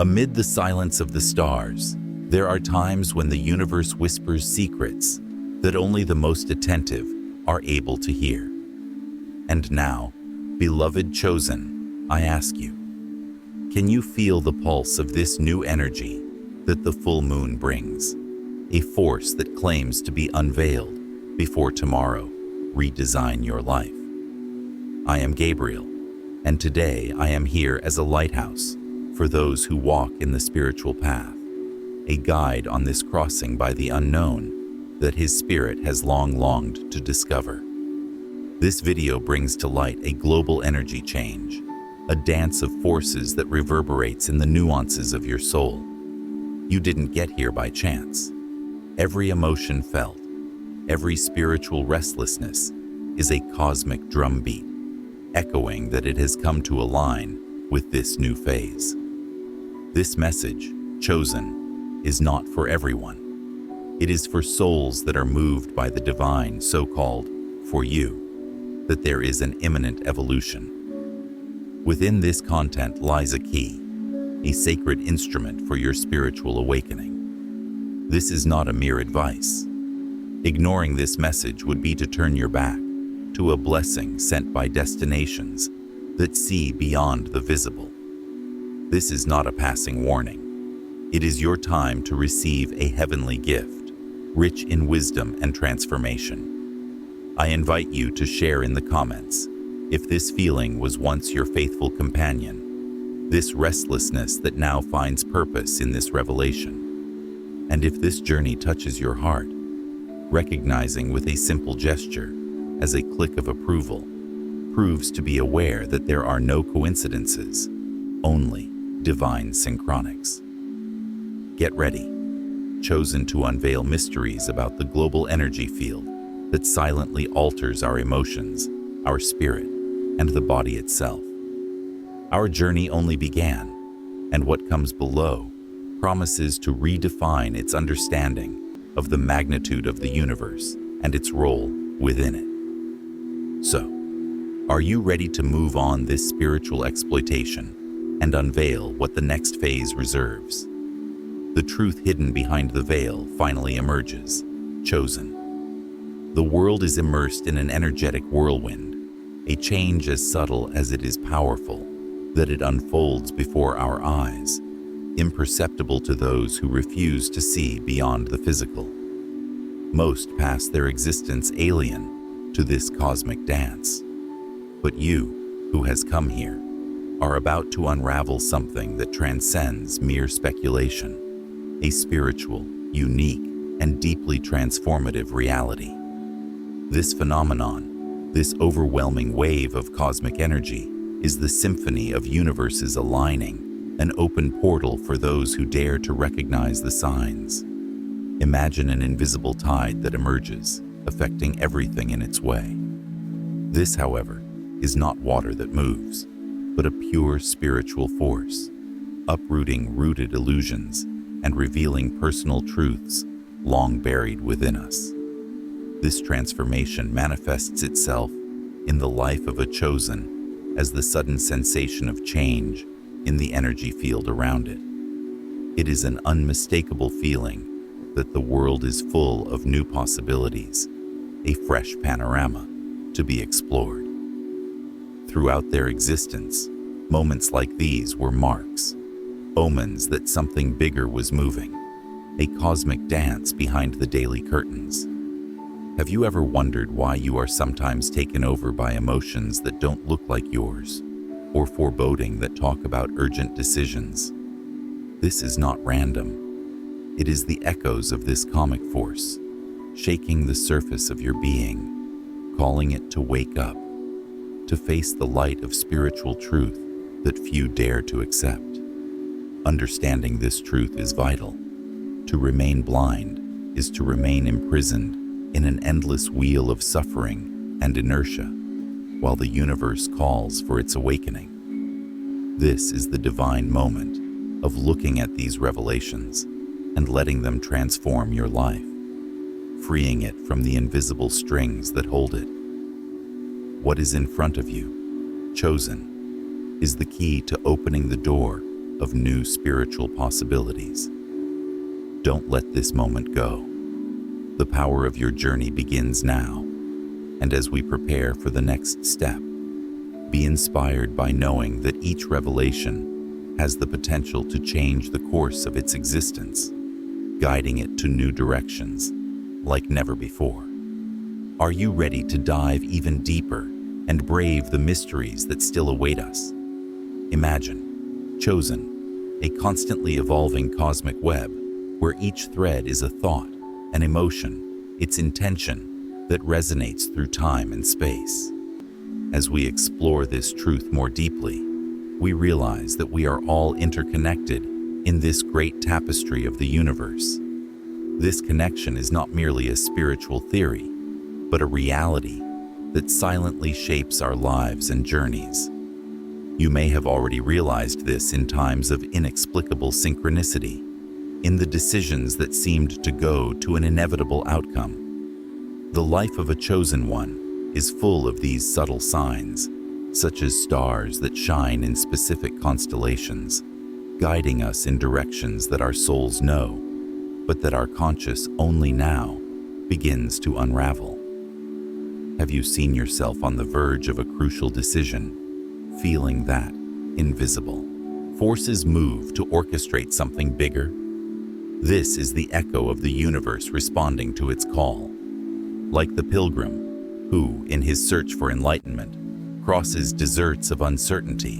Amid the silence of the stars, there are times when the universe whispers secrets that only the most attentive are able to hear. And now, beloved chosen, I ask you, can you feel the pulse of this new energy that the full moon brings? A force that claims to be unveiled before tomorrow redesign your life. I am Gabriel, and today I am here as a lighthouse for those who walk in the spiritual path, a guide on this crossing by the unknown that his spirit has long longed to discover. This video brings to light a global energy change, a dance of forces that reverberates in the nuances of your soul. You didn't get here by chance. Every emotion felt, every spiritual restlessness is a cosmic drumbeat, echoing that it has come to align with this new phase. This message, chosen, is not for everyone. It is for souls that are moved by the divine, so-called, for you, that there is an imminent evolution. Within this content lies a key, a sacred instrument for your spiritual awakening. This is not a mere advice. Ignoring this message would be to turn your back to a blessing sent by destinations that see beyond the visible. This is not a passing warning. It is your time to receive a heavenly gift, rich in wisdom and transformation. I invite you to share in the comments if this feeling was once your faithful companion, this restlessness that now finds purpose in this revelation. And if this journey touches your heart, recognizing with a simple gesture, as a click of approval, proves to be aware that there are no coincidences, only divine synchronics. Get ready, chosen to unveil mysteries about the global energy field that silently alters our emotions, our spirit, and the body itself. Our journey only began, and what comes below promises to redefine its understanding of the magnitude of the universe and its role within it. So, are you ready to move on this spiritual exploitation and unveil what the next phase reserves? The truth hidden behind the veil finally emerges, chosen. The world is immersed in an energetic whirlwind, a change as subtle as it is powerful, that it unfolds before our eyes, imperceptible to those who refuse to see beyond the physical. Most pass their existence alien to this cosmic dance. But you, who has come here, are about to unravel something that transcends mere speculation, a spiritual, unique, and deeply transformative reality. This phenomenon, this overwhelming wave of cosmic energy, is the symphony of universes aligning, an open portal for those who dare to recognize the signs. Imagine an invisible tide that emerges, affecting everything in its way. This, however, is not water that moves, but a pure spiritual force, uprooting rooted illusions and revealing personal truths long buried within us. This transformation manifests itself in the life of a chosen as the sudden sensation of change in the energy field around it. It is an unmistakable feeling that the world is full of new possibilities, a fresh panorama to be explored. Throughout their existence, moments like these were marks, omens that something bigger was moving, a cosmic dance behind the daily curtains. Have you ever wondered why you are sometimes taken over by emotions that don't look like yours, or foreboding that talk about urgent decisions? This is not random. It is the echoes of this cosmic force, shaking the surface of your being, calling it to wake up, to face the light of spiritual truth that few dare to accept. Understanding this truth is vital. To remain blind is to remain imprisoned in an endless wheel of suffering and inertia, while the universe calls for its awakening. This is the divine moment of looking at these revelations and letting them transform your life, freeing it from the invisible strings that hold it. What is in front of you, chosen, is the key to opening the door of new spiritual possibilities. Don't let this moment go. The power of your journey begins now, and as we prepare for the next step, be inspired by knowing that each revelation has the potential to change the course of its existence, guiding it to new directions like never before. Are you ready to dive even deeper and brave the mysteries that still await us? Imagine Chosen, a constantly evolving cosmic web where each thread is a thought, an emotion, its intention that resonates through time and space. As we explore this truth more deeply, we realize that we are all interconnected in this great tapestry of the universe. This connection is not merely a spiritual theory, but a reality that silently shapes our lives and journeys. You may have already realized this in times of inexplicable synchronicity, in the decisions that seemed to go to an inevitable outcome. The life of a chosen one is full of these subtle signs, such as stars that shine in specific constellations, guiding us in directions that our souls know, but that our conscious only now begins to unravel. Have you seen yourself on the verge of a crucial decision, feeling that invisible forces move to orchestrate something bigger? This is the echo of the universe responding to its call. Like the pilgrim, who, in his search for enlightenment, crosses deserts of uncertainty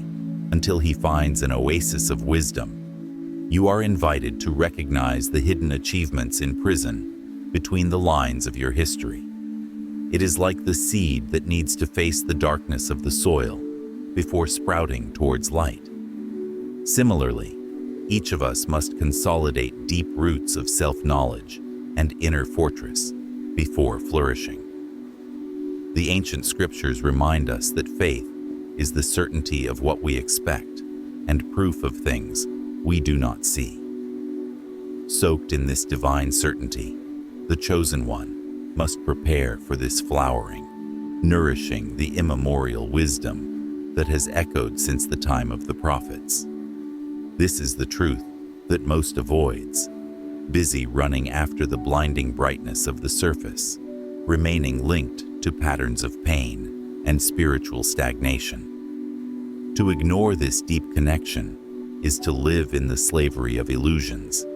until he finds an oasis of wisdom, you are invited to recognize the hidden achievements in prison between the lines of your history. It is like the seed that needs to face the darkness of the soil before sprouting towards light. Similarly, each of us must consolidate deep roots of self-knowledge and inner fortress before flourishing. The ancient scriptures remind us that faith is the certainty of what we expect and proof of things we do not see. Soaked in this divine certainty, the chosen one must prepare for this flowering, nourishing the immemorial wisdom that has echoed since the time of the prophets. This is the truth that most avoids, busy running after the blinding brightness of the surface, remaining linked to patterns of pain and spiritual stagnation. To ignore this deep connection is to live in the slavery of illusions,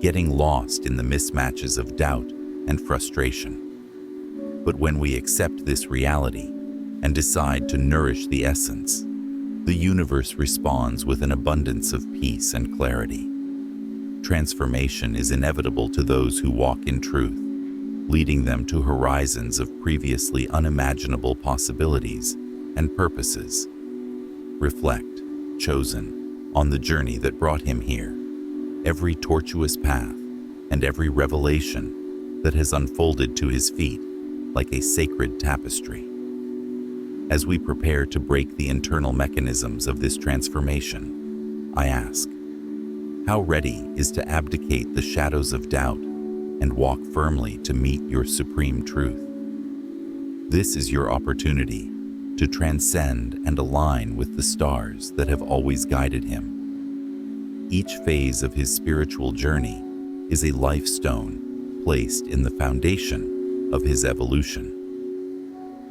getting lost in the mismatches of doubt and frustration. But when we accept this reality and decide to nourish the essence, the universe responds with an abundance of peace and clarity. Transformation is inevitable to those who walk in truth, leading them to horizons of previously unimaginable possibilities and purposes. Reflect, chosen, on the journey that brought him here, every tortuous path and every revelation that has unfolded to his feet like a sacred tapestry. As we prepare to break the internal mechanisms of this transformation, I ask, how ready is to abdicate the shadows of doubt and walk firmly to meet your supreme truth? This is your opportunity to transcend and align with the stars that have always guided him. Each phase of his spiritual journey is a life stone placed in the foundation of his evolution.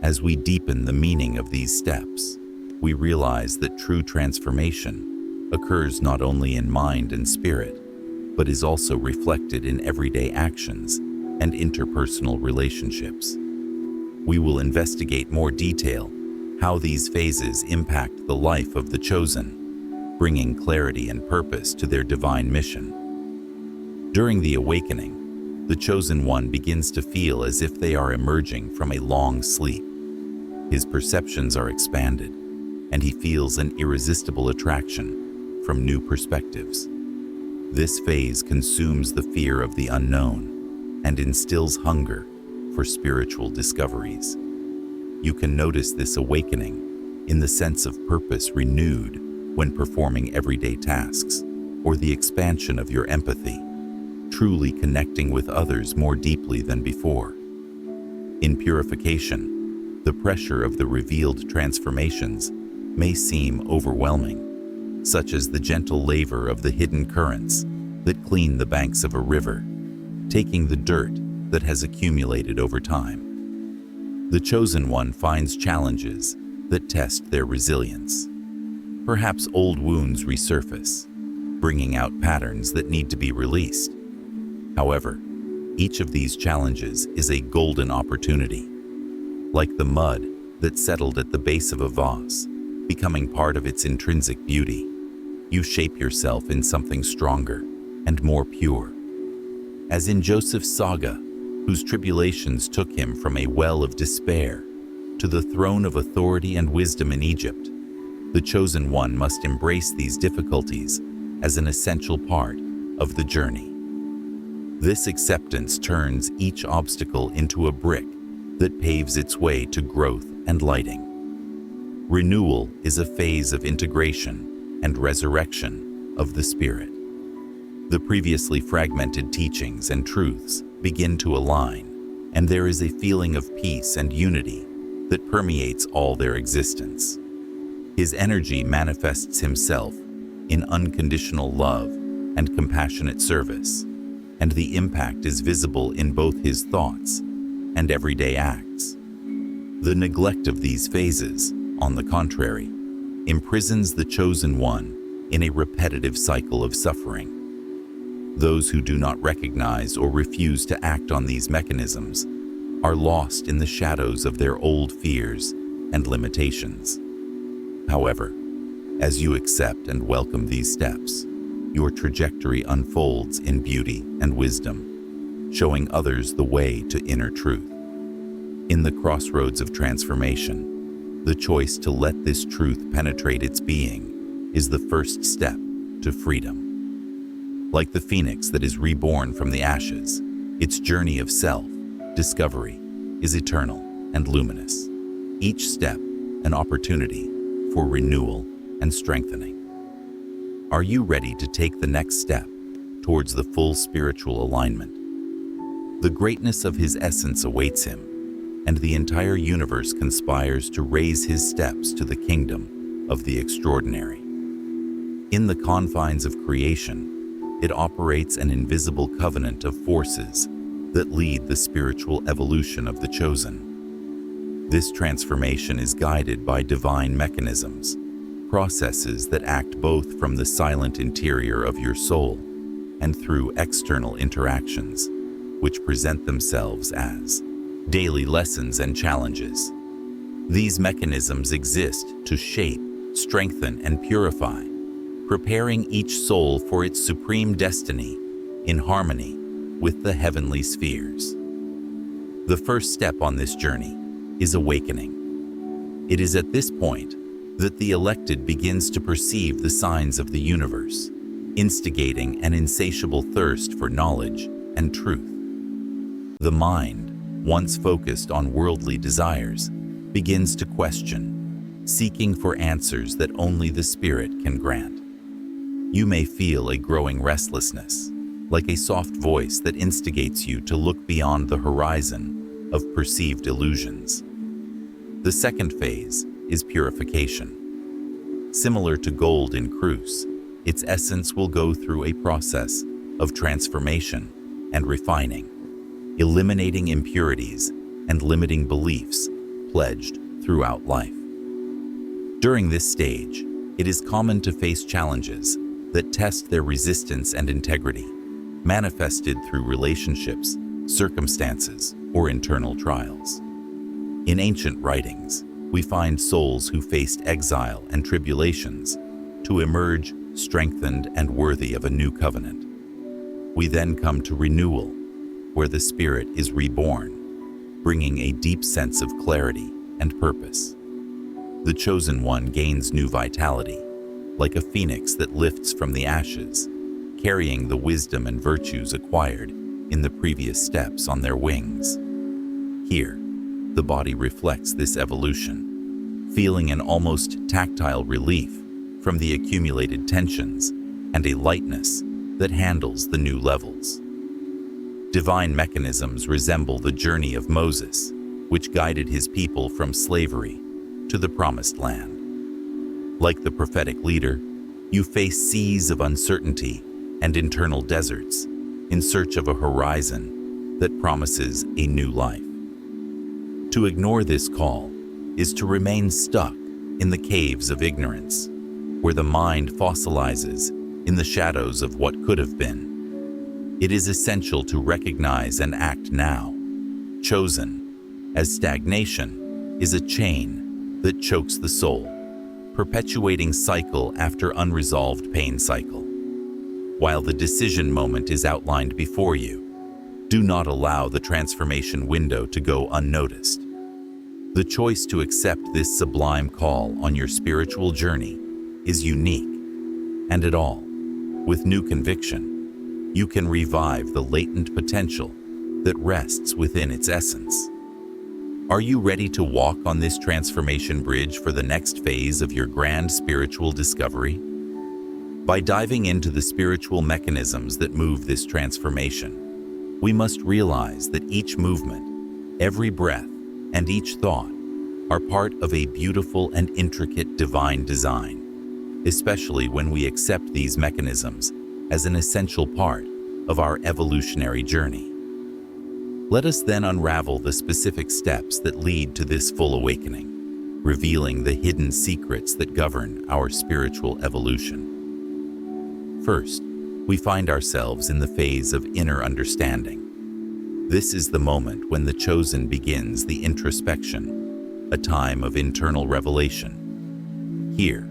As we deepen the meaning of these steps, we realize that true transformation occurs not only in mind and spirit, but is also reflected in everyday actions and interpersonal relationships. We will investigate more detail how these phases impact the life of the chosen, bringing clarity and purpose to their divine mission. During the awakening, the chosen one begins to feel as if they are emerging from a long sleep. His perceptions are expanded, and he feels an irresistible attraction from new perspectives. This phase consumes the fear of the unknown and instills hunger for spiritual discoveries. You can notice this awakening in the sense of purpose renewed when performing everyday tasks, or the expansion of your empathy, truly connecting with others more deeply than before. In purification, the pressure of the revealed transformations may seem overwhelming, such as the gentle laver of the hidden currents that clean the banks of a river, taking the dirt that has accumulated over time. The chosen one finds challenges that test their resilience. Perhaps old wounds resurface, bringing out patterns that need to be released. However, each of these challenges is a golden opportunity. Like the mud that settled at the base of a vase, becoming part of its intrinsic beauty, you shape yourself in something stronger and more pure. As in Joseph's saga, whose tribulations took him from a well of despair to the throne of authority and wisdom in Egypt, the chosen one must embrace these difficulties as an essential part of the journey. This acceptance turns each obstacle into a brick that paves its way to growth and lighting. Renewal is a phase of integration and resurrection of the spirit. The previously fragmented teachings and truths begin to align, and there is a feeling of peace and unity that permeates all their existence. His energy manifests himself in unconditional love and compassionate service, and the impact is visible in both his thoughts and everyday acts. The neglect of these phases, on the contrary, imprisons the chosen one in a repetitive cycle of suffering. Those who do not recognize or refuse to act on these mechanisms are lost in the shadows of their old fears and limitations. However, as you accept and welcome these steps, your trajectory unfolds in beauty and wisdom, showing others the way to inner truth. In the crossroads of transformation, the choice to let this truth penetrate its being is the first step to freedom. Like the phoenix that is reborn from the ashes, its journey of self-discovery is eternal and luminous. Each step an opportunity for renewal and strengthening. Are you ready to take the next step towards the full spiritual alignment? The greatness of his essence awaits him, and the entire universe conspires to raise his steps to the kingdom of the extraordinary. In the confines of creation, it operates an invisible covenant of forces that lead the spiritual evolution of the chosen. This transformation is guided by divine mechanisms, processes that act both from the silent interior of your soul and through external interactions, which present themselves as daily lessons and challenges. These mechanisms exist to shape, strengthen, and purify, preparing each soul for its supreme destiny in harmony with the heavenly spheres. The first step on this journey is awakening. It is at this point that the elected begins to perceive the signs of the universe, instigating an insatiable thirst for knowledge and truth. The mind, once focused on worldly desires, begins to question, seeking for answers that only the spirit can grant. You may feel a growing restlessness, like a soft voice that instigates you to look beyond the horizon of perceived illusions. The second phase is purification. Similar to gold in cruse, its essence will go through a process of transformation and refining, eliminating impurities and limiting beliefs pledged throughout life. During this stage, it is common to face challenges that test their resistance and integrity, manifested through relationships, circumstances, or internal trials. In ancient writings, we find souls who faced exile and tribulations to emerge strengthened and worthy of a new covenant. We then come to renewal, where the spirit is reborn, bringing a deep sense of clarity and purpose. The chosen one gains new vitality, like a phoenix that lifts from the ashes, carrying the wisdom and virtues acquired in the previous steps on their wings. Here, the body reflects this evolution, feeling an almost tactile relief from the accumulated tensions and a lightness that handles the new levels. Divine mechanisms resemble the journey of Moses, which guided his people from slavery to the promised land. Like the prophetic leader, You face seas of uncertainty and internal deserts in search of a horizon that promises a new life. To ignore this call is to remain stuck in the caves of ignorance, where the mind fossilizes in the shadows of what could have been. It is essential to recognize and act now, chosen, as stagnation is a chain that chokes the soul, perpetuating cycle after unresolved pain cycle. While the decision moment is outlined before you, do not allow the transformation window to go unnoticed. The choice to accept this sublime call on your spiritual journey is unique, and at all, with new conviction, you can revive the latent potential that rests within its essence. Are you ready to walk on this transformation bridge for the next phase of your grand spiritual discovery? By diving into the spiritual mechanisms that move this transformation, we must realize that each movement, every breath, and each thought are part of a beautiful and intricate divine design, especially when we accept these mechanisms as an essential part of our evolutionary journey. Let us then unravel the specific steps that lead to this full awakening, revealing the hidden secrets that govern our spiritual evolution. First, we find ourselves in the phase of inner understanding. This is the moment when the chosen begins the introspection, a time of internal revelation. Here,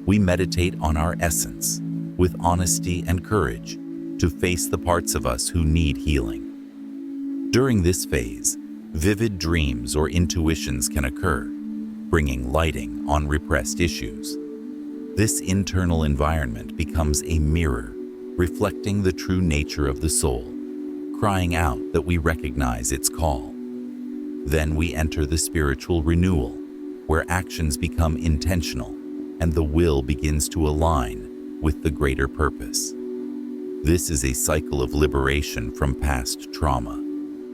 we meditate on our essence with honesty and courage to face the parts of us who need healing. During this phase, vivid dreams or intuitions can occur, bringing lighting on repressed issues. This internal environment becomes a mirror, reflecting the true nature of the soul, crying out that we recognize its call. Then we enter the spiritual renewal, where actions become intentional and the will begins to align with the greater purpose. This is a cycle of liberation from past trauma,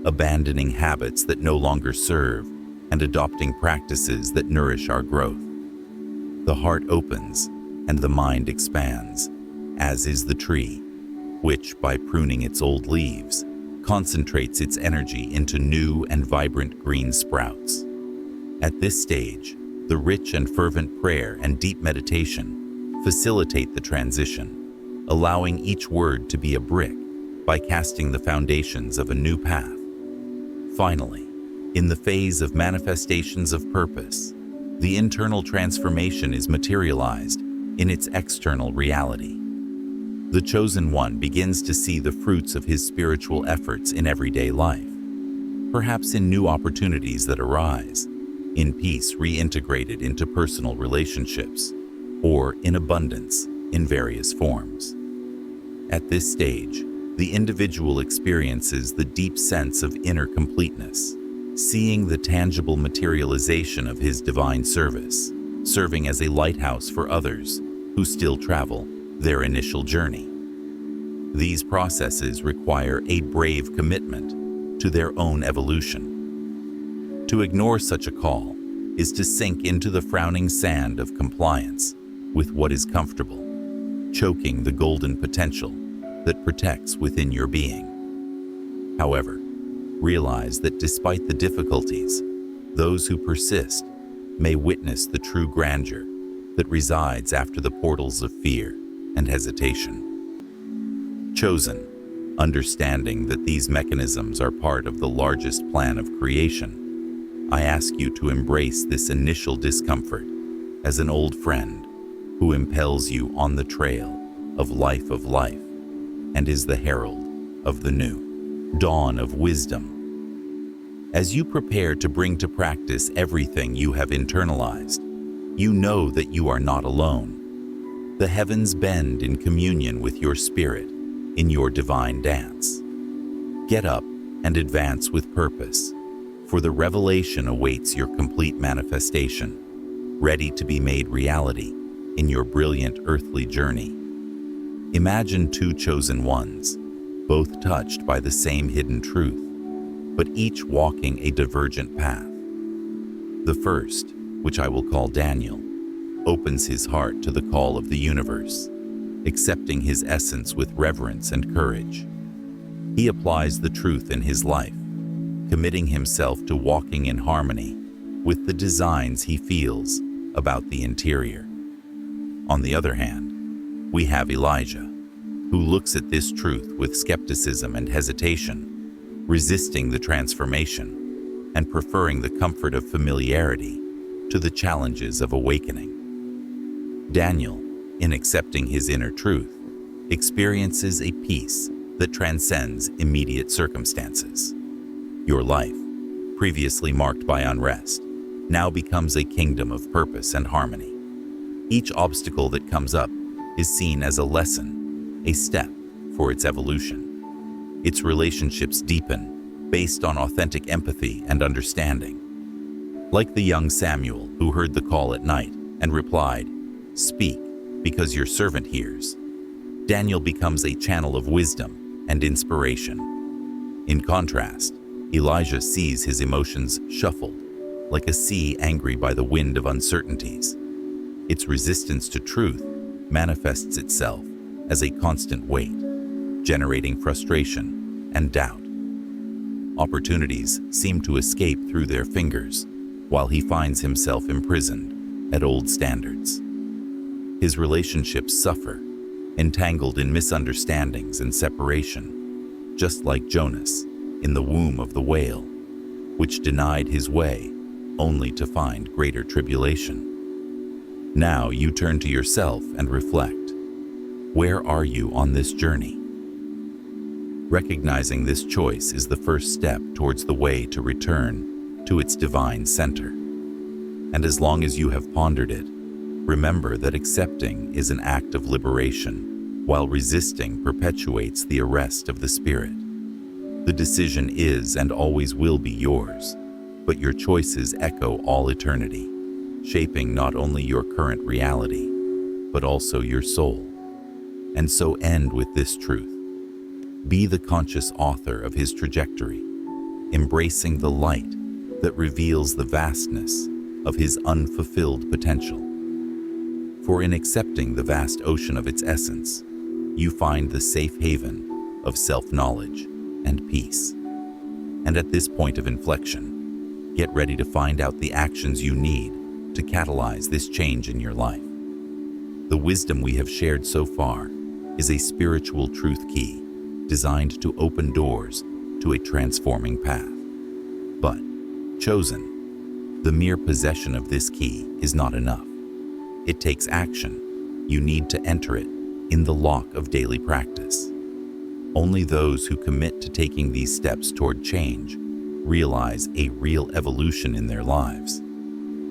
abandoning habits that no longer serve and adopting practices that nourish our growth. The heart opens and the mind expands, as is the tree, which, by pruning its old leaves, concentrates its energy into new and vibrant green sprouts. At this stage, the rich and fervent prayer and deep meditation facilitate the transition, allowing each word to be a brick by casting the foundations of a new path. Finally, in the phase of manifestations of purpose, the internal transformation is materialized in its external reality. The chosen one begins to see the fruits of his spiritual efforts in everyday life, perhaps in new opportunities that arise, in peace reintegrated into personal relationships, or in abundance in various forms. At this stage, the individual experiences the deep sense of inner completeness, seeing the tangible materialization of his divine service, serving as a lighthouse for others who still travel their initial journey. These processes require a brave commitment to their own evolution. To ignore such a call is to sink into the frowning sand of compliance with what is comfortable, choking the golden potential that protects within your being. However, realize that despite the difficulties, those who persist may witness the true grandeur that resides after the portals of fear and hesitation. Chosen, understanding that these mechanisms are part of the largest plan of creation, I ask you to embrace this initial discomfort as an old friend who impels you on the trail of life and is the herald of the new dawn of wisdom. As you prepare to bring to practice everything you have internalized, you know that you are not alone. The heavens bend in communion with your spirit in your divine dance. Get up and advance with purpose, for the revelation awaits your complete manifestation, ready to be made reality in your brilliant earthly journey. Imagine two chosen ones, both touched by the same hidden truth, but each walking a divergent path. The first, which I will call Daniel, opens his heart to the call of the universe, accepting his essence with reverence and courage. He applies the truth in his life, committing himself to walking in harmony with the designs he feels about the interior. On the other hand, we have Elijah, who looks at this truth with skepticism and hesitation, resisting the transformation and preferring the comfort of familiarity to the challenges of awakening. Daniel, in accepting his inner truth, experiences a peace that transcends immediate circumstances. Your life, previously marked by unrest, now becomes a kingdom of purpose and harmony. Each obstacle that comes up is seen as a lesson, a step for its evolution. Its relationships deepen based on authentic empathy and understanding. Like the young Samuel who heard the call at night and replied, "Speak, because your servant hears," Daniel becomes a channel of wisdom and inspiration. In contrast, Elijah sees his emotions shuffled, like a sea angry by the wind of uncertainties. Its resistance to truth manifests itself as a constant weight, generating frustration and doubt. Opportunities seem to escape through their fingers, while he finds himself imprisoned at old standards. His relationships suffer, entangled in misunderstandings and separation, just like Jonas in the womb of the whale, which denied his way only to find greater tribulation. Now you turn to yourself and reflect. Where are you on this journey? Recognizing this choice is the first step towards the way to return to its divine center. And as long as you have pondered it, remember that accepting is an act of liberation, while resisting perpetuates the arrest of the spirit. The decision is and always will be yours, but your choices echo all eternity, shaping not only your current reality, but also your soul. And so end with this truth. Be the conscious author of his trajectory, embracing the light that reveals the vastness of his unfulfilled potential. For in accepting the vast ocean of its essence, you find the safe haven of self-knowledge and peace. And at this point of inflection, get ready to find out the actions you need to catalyze this change in your life. The wisdom we have shared so far is a spiritual truth key designed to open doors to a transforming path. But, chosen, the mere possession of this key is not enough. It takes action. You need to enter it in the lock of daily practice. Only those who commit to taking these steps toward change realize a real evolution in their lives.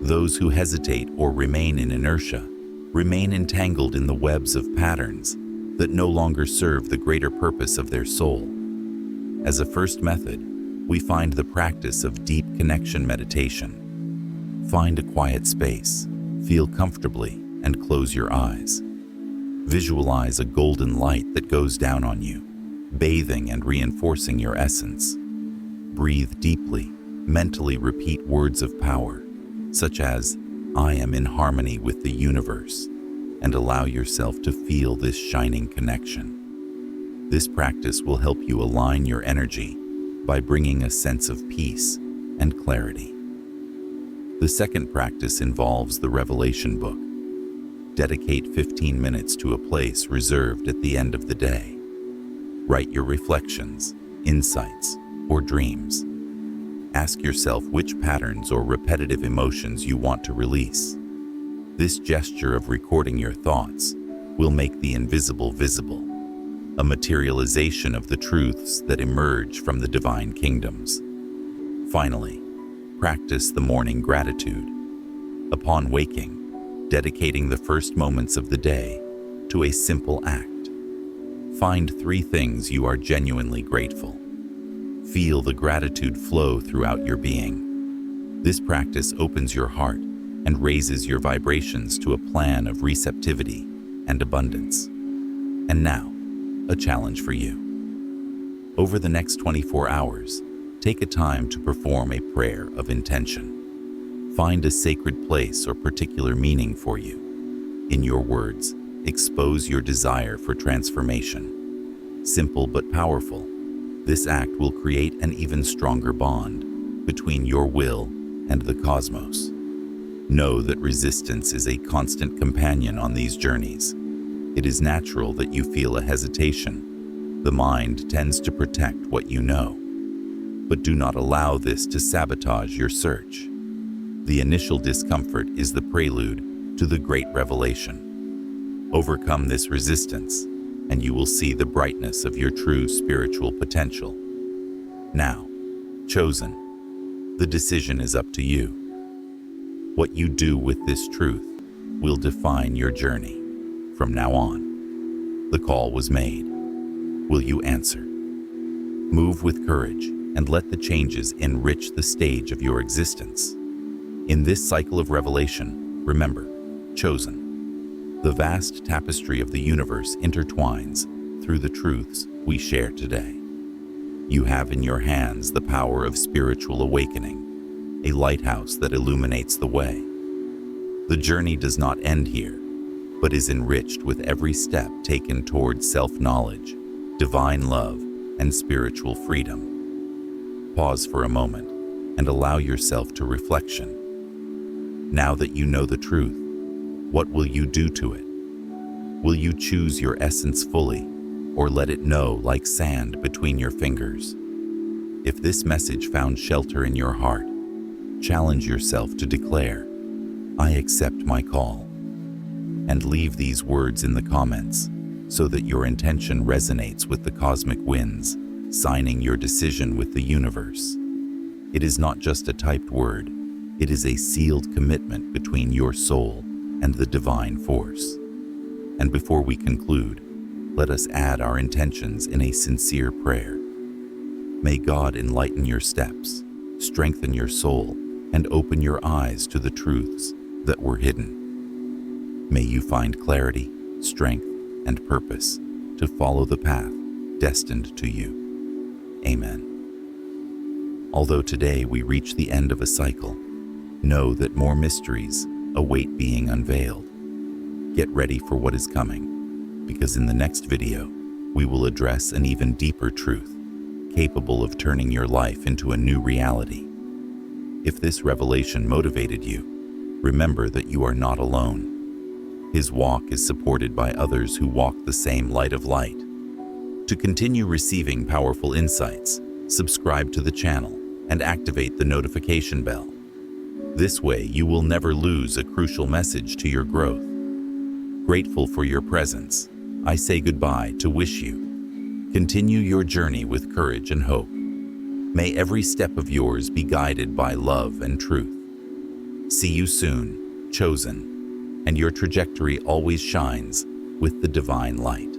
Those who hesitate or remain in inertia remain entangled in the webs of patterns that no longer serve the greater purpose of their soul. As a first method, we find the practice of deep connection meditation. Find a quiet space, feel comfortably, and close your eyes. Visualize a golden light that goes down on you, bathing and reinforcing your essence. Breathe deeply, mentally repeat words of power, such as, "I am in harmony with the universe," and allow yourself to feel this shining connection. This practice will help you align your energy by bringing a sense of peace and clarity. The second practice involves the Revelation book. Dedicate 15 minutes to a place reserved at the end of the day. Write your reflections, insights, or dreams. Ask yourself which patterns or repetitive emotions you want to release. This gesture of recording your thoughts will make the invisible visible, a materialization of the truths that emerge from the divine kingdoms. Finally, practice the morning gratitude. Upon waking, dedicating the first moments of the day to a simple act. Find 3 things you are genuinely grateful. Feel the gratitude flow throughout your being. This practice opens your heart and raises your vibrations to a plan of receptivity and abundance. And now, a challenge for you. Over the next 24 hours, take a time to perform a prayer of intention. Find a sacred place or particular meaning for you. In your words, expose your desire for transformation. Simple but powerful, this act will create an even stronger bond between your will and the cosmos. Know that resistance is a constant companion on these journeys. It is natural that you feel a hesitation. The mind tends to protect what you know. But do not allow this to sabotage your search. The initial discomfort is the prelude to the great revelation. Overcome this resistance, and you will see the brightness of your true spiritual potential. Now, chosen, the decision is up to you. What you do with this truth will define your journey from now on. The call was made. Will you answer? Move with courage and let the changes enrich the stage of your existence. In this cycle of revelation, remember, chosen. The vast tapestry of the universe intertwines through the truths we share today. You have in your hands the power of spiritual awakening, a lighthouse that illuminates the way. The journey does not end here, but is enriched with every step taken toward self-knowledge, divine love, and spiritual freedom. Pause for a moment and allow yourself to reflection. Now that you know the truth, what will you do to it? Will you choose your essence fully, or let it know like sand between your fingers? If this message found shelter in your heart, challenge yourself to declare, "I accept my call." And leave these words in the comments so that your intention resonates with the cosmic winds, signing your decision with the universe. It is not just a typed word, it is a sealed commitment between your soul and the divine force. And before we conclude, let us add our intentions in a sincere prayer. May God enlighten your steps, strengthen your soul, and open your eyes to the truths that were hidden. May you find clarity, strength, and purpose to follow the path destined to you. Amen. Although today we reach the end of a cycle, know that more mysteries await being unveiled. Get ready for what is coming, because in the next video, we will address an even deeper truth, capable of turning your life into a new reality. If this revelation motivated you, remember that you are not alone. His walk is supported by others who walk the same light of light. To continue receiving powerful insights, subscribe to the channel and activate the notification bell. This way, you will never lose a crucial message to your growth. Grateful for your presence, I say goodbye to wish you. Continue your journey with courage and hope. May every step of yours be guided by love and truth. See you soon, chosen, and your trajectory always shines with the divine light.